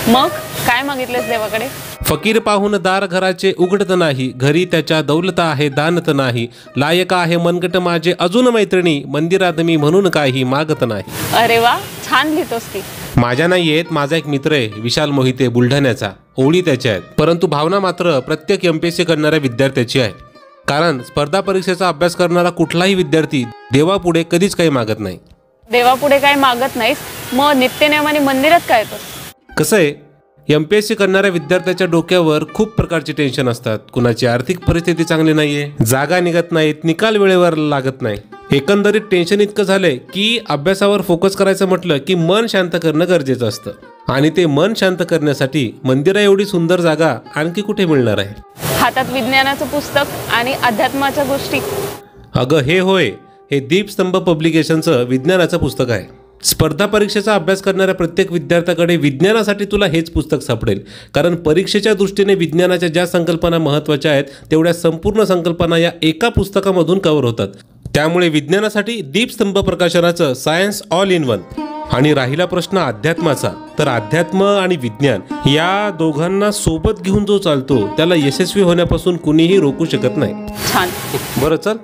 मग काय मागितलेस देवाकडे? फकीर पाहून दार घराचे उघडत नाही, घरी त्याच्या दौलत आहे दानत नाही, लायक आहे मनगट माझे अजून मैत्रिणी, मंदिरात मी म्हणून काही मागत नाही. अरे वा, छान लिहितोस की. माझ्या नाही येत, माझा एक मित्र आहे विशाल मोहिते बुलढाण्याचा, ओळी त्याच्या आहेत, परंतु भावना मात्र प्रत्येक MPSC करणाऱ्या विद्यार्थ्याची आहे. कारण स्पर्धा परीक्षेचा अभ्यास करणारा कुठलाही विद्यार्थी देवापुढे कधीच काही मागत नाही. देवापुढे काय मागत नाहीस, मग नित्यनेमाने मंदिरात काय येतोस? कसं आहे, MPSC करणाऱ्या विद्यार्थ्याच्या डोक्यावर खूप प्रकारचे टेन्शन असतात. कुणाची आर्थिक परिस्थिती चांगली नाहीये, जागा निघत नाहीत, निकाल वेळेवर लागत नाही. एकंदरीत टेन्शन इतकं झालंय की अभ्यासावर फोकस करायचं म्हटलं की मन शांत करणं गरजेचं असतं. आणि ते मन शांत करण्यासाठी मंदिरा एवढी सुंदर जागा आणखी कुठे मिळणार आहे? हातात विज्ञानाचं पुस्तक आणि अध्यात्माच्या गोष्टी. अगं हे होय, हे दीपस्तंभ पब्लिकेशनचं विज्ञानाचं पुस्तक आहे. स्पर्धा परीक्षेचा अभ्यास करणाऱ्या प्रत्येक विद्यार्थ्याकडे विज्ञानासाठी तुला हेच पुस्तक सापडेल. कारण परीक्षेच्या दृष्टीने विज्ञानाच्या ज्या संकल्पना महत्त्वाच्या आहेत तेवढ्या संपूर्ण संकल्पना या एका पुस्तकामधून कव्हर होतात. त्यामुळे विज्ञानासाठी दीपस्तंभ प्रकाशनाचं सायन्स ऑल इन वन. आणि राहिला प्रश्न अध्यात्माचा, तर अध्यात्म आणि विज्ञान या दोघांना सोबत घेऊन जो चालतो त्याला यशस्वी होण्यापासून कुणीही रोखू शकत नाही. छान. बरं चल.